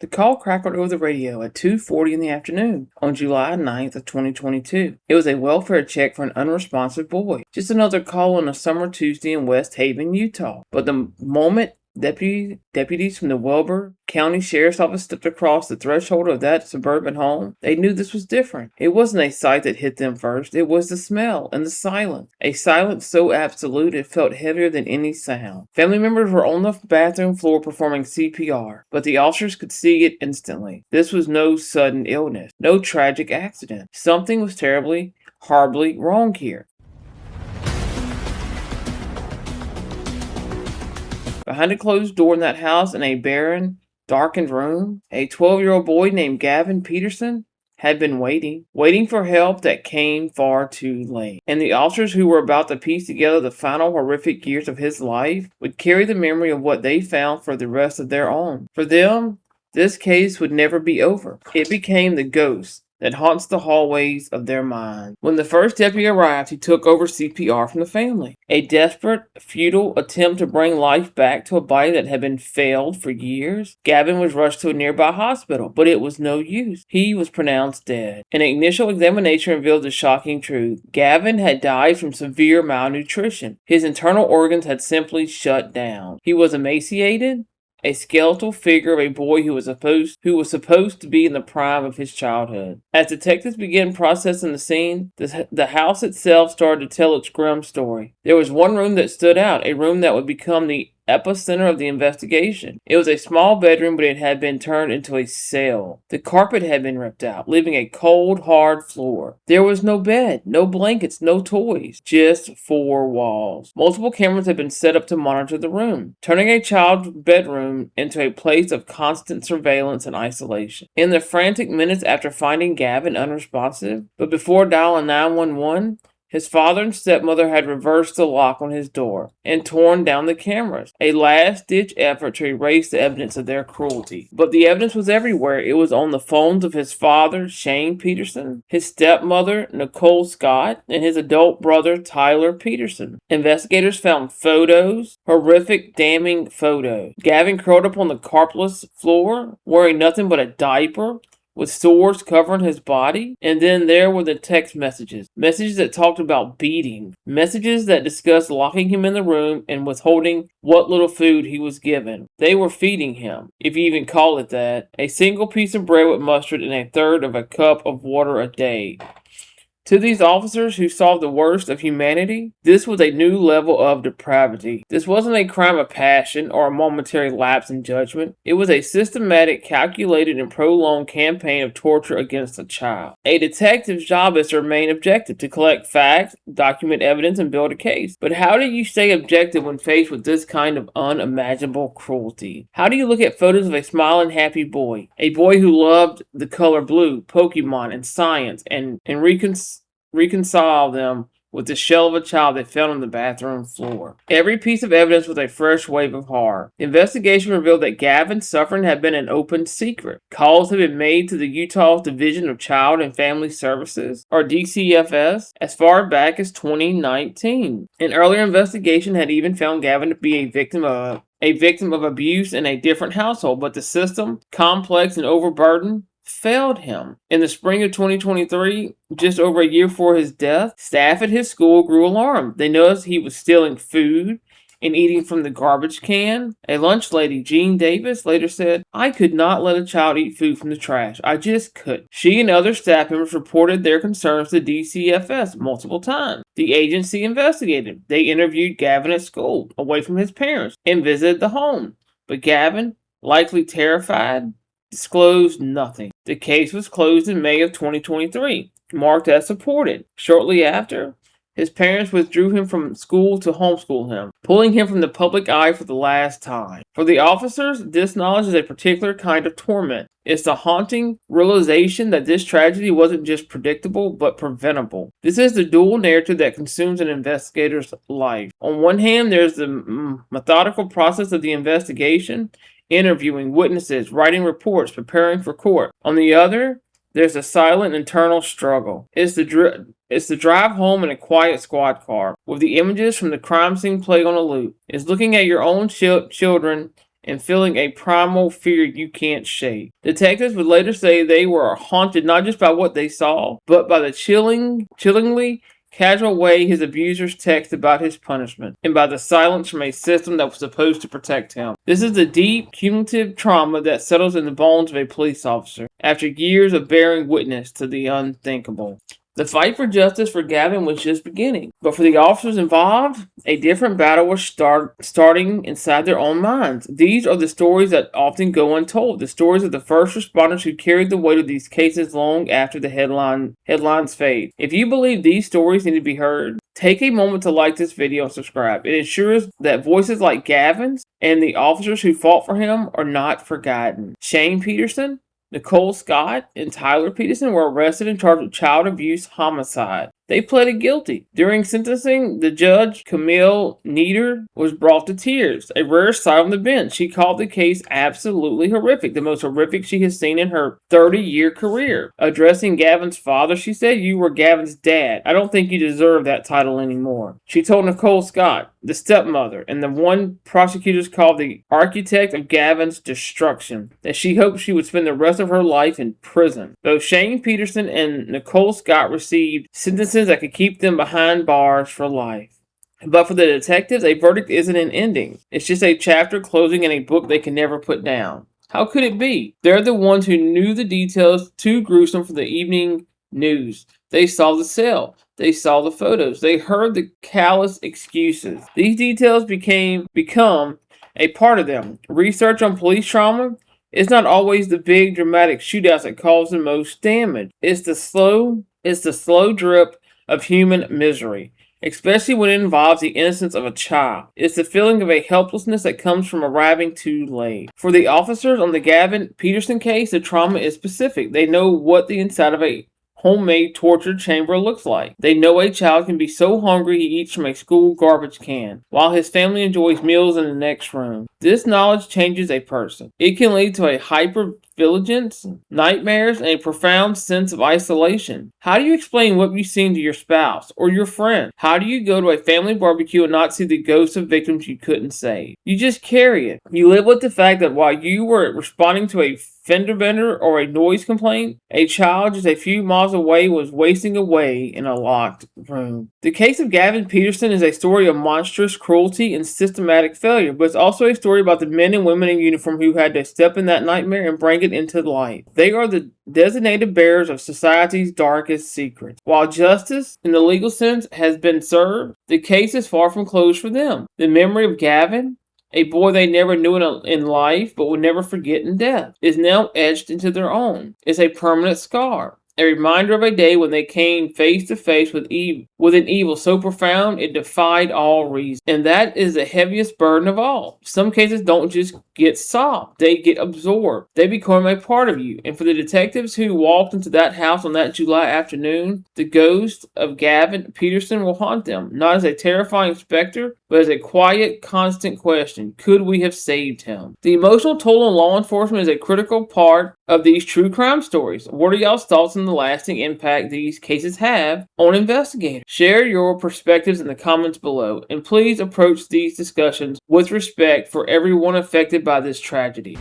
The call crackled over the radio at 2:40 in the afternoon on July 9th of 2022. It was a welfare check for an unresponsive boy. Just another call on a summer Tuesday in West Haven, Utah. But the moment deputies from the Wilbur County Sheriff's Office stepped across the threshold of that suburban home, they knew this was different. It wasn't a sight that hit them first. It was the smell and the silence. A silence so absolute it felt heavier than any sound. Family members were on the bathroom floor performing CPR, but the officers could see it instantly. This was no sudden illness, no tragic accident. Something was terribly, horribly wrong here. Behind a closed door in that house, in a barren, darkened room, a 12-year-old boy named Gavin Peterson had been waiting for help that came far too late. And the officers who were about to piece together the final horrific years of his life would carry the memory of what they found for the rest of their own. For them, this case would never be over. It became the ghost that haunts the hallways of their mind. When the first deputy arrived, he took over CPR from the family. A desperate, futile attempt to bring life back to a body that had been failed for years. Gavin was rushed to a nearby hospital, but it was no use. He was pronounced dead. An initial examination revealed the shocking truth. Gavin had died from severe malnutrition. His internal organs had simply shut down. He was emaciated, a skeletal figure of a boy who was supposed to be in the prime of his childhood. As detectives began processing the scene, the house itself started to tell its grim story. There was one room that stood out, a room that would become the epicenter of the investigation. It was a small bedroom, but it had been turned into a cell. The carpet had been ripped out, leaving a cold, hard floor. There was no bed, no blankets, no toys, just four walls. Multiple cameras had been set up to monitor the room, turning a child's bedroom into a place of constant surveillance and isolation. In the frantic minutes after finding Gavin unresponsive, but before dialing 911, his father and stepmother had reversed the lock on his door and torn down the cameras, a last-ditch effort to erase the evidence of their cruelty. But the evidence was everywhere. It was on the phones of his father, Shane Peterson, his stepmother, Nicole Scott, and his adult brother, Tyler Peterson. Investigators found photos, horrific, damning photos. Gavin curled up on the carpetless floor, wearing nothing but a diaper, with sores covering his body. And then there were the text messages that talked about beating, messages that discussed locking him in the room and withholding what little food he was given. They were feeding him, if you even call it that, a single piece of bread with mustard and a third of a cup of water a day. To these officers who saw the worst of humanity, this was a new level of depravity. This wasn't a crime of passion or a momentary lapse in judgment. It was a systematic, calculated, and prolonged campaign of torture against a child. A detective's job is to remain objective, to collect facts, document evidence, and build a case. But how do you stay objective when faced with this kind of unimaginable cruelty? How do you look at photos of a smiling, happy boy? A boy who loved the color blue, Pokemon, and science, and reconcile them with the shell of a child they found on the bathroom floor. Every piece of evidence was a fresh wave of horror. The investigation revealed that Gavin's suffering had been an open secret. Calls had been made to the Utah Division of Child and Family Services, or DCFS, as far back as 2019. An earlier investigation had even found Gavin to be a victim of abuse in a different household, but the system, complex and overburdened, failed him. In the spring of 2023, just over a year before his death, staff at his school grew alarmed. They noticed he was stealing food and eating from the garbage can. A lunch lady, Jean Davis, later said, "I could not let a child eat food from the trash. I just couldn't." She and other staff members reported their concerns to DCFS multiple times. The agency investigated. They interviewed Gavin at school, away from his parents, and visited the home. But Gavin, likely terrified, disclosed nothing. The case was closed in May of 2023, marked as supported. Shortly after, his parents withdrew him from school to homeschool him, pulling him from the public eye for the last time. For the officers, this knowledge is a particular kind of torment. It's the haunting realization that this tragedy wasn't just predictable, but preventable. This is the dual narrative that consumes an investigator's life. On one hand, there's the methodical process of the investigation, interviewing witnesses, writing reports, preparing for court. On the other, there's a silent internal struggle. It's the drive home in a quiet squad car, with the images from the crime scene playing on a loop. It's looking at your own children and feeling a primal fear you can't shake. Detectives would later say they were haunted not just by what they saw, but by the chillingly casual way his abusers text about his punishment, and by the silence from a system that was supposed to protect him. This is the deep, cumulative trauma that settles in the bones of a police officer after years of bearing witness to the unthinkable. The fight for justice for Gavin was just beginning, but for the officers involved, a different battle was starting inside their own minds. These are the stories that often go untold, the stories of the first responders who carried the weight of these cases long after the headlines fade. If you believe these stories need to be heard, take a moment to like this video and subscribe. It ensures that voices like Gavin's and the officers who fought for him are not forgotten. Shane Peterson, Nicole Scott, and Tyler Peterson were arrested and charged with child abuse homicide. They pleaded guilty. During sentencing, the judge, Camille Nieder, was brought to tears, a rare sight on the bench. She called the case absolutely horrific, the most horrific she has seen in her 30-year career. Addressing Gavin's father, she said, "You were Gavin's dad. I don't think you deserve that title anymore." She told Nicole Scott, the stepmother, and the one prosecutors called the architect of Gavin's destruction, that she hoped she would spend the rest of her life in prison. Both Shane Peterson and Nicole Scott received sentences that could keep them behind bars for life. But for the detectives, a verdict isn't an ending. It's just a chapter closing in a book they can never put down. How could it be? They're the ones who knew the details too gruesome for the evening news. They saw the cell. They saw the photos. They heard the callous excuses. These details become a part of them. Research on police trauma, it's not always the big dramatic shootouts that cause the most damage. It's the slow drip of human misery, especially when it involves the innocence of a child. It's the feeling of a helplessness that comes from arriving too late. For the officers on the Gavin Peterson case, the trauma is specific. They know what the inside of a homemade torture chamber looks like. They know a child can be so hungry he eats from a school garbage can, while his family enjoys meals in the next room. This knowledge changes a person. It can lead to a hypervigilance, nightmares, and a profound sense of isolation. How do you explain what you've seen to your spouse or your friend? How do you go to a family barbecue and not see the ghosts of victims you couldn't save? You just carry it. You live with the fact that while you were responding to a fender bender or a noise complaint, a child just a few miles away was wasting away in a locked room. The case of Gavin Peterson is a story of monstrous cruelty and systematic failure, but it's also a story about the men and women in uniform who had to step in that nightmare and bring it into light. They are the designated bearers of society's darkest secrets. While justice, in the legal sense, has been served, the case is far from closed for them. The memory of Gavin, a boy they never knew in life but would never forget in death, is now etched into their own. It's a permanent scar, a reminder of a day when they came face to face with an evil so profound it defied all reason. And that is the heaviest burden of all. Some cases don't just get solved, they get absorbed. They become a part of you. And for the detectives who walked into that house on that July afternoon, the ghost of Gavin Peterson will haunt them, not as a terrifying specter, but as a quiet, constant question: could we have saved him? The emotional toll on law enforcement is a critical part of these true crime stories. What are y'all's thoughts on the lasting impact these cases have on investigators? Share your perspectives in the comments below, and please approach these discussions with respect for everyone affected by this tragedy.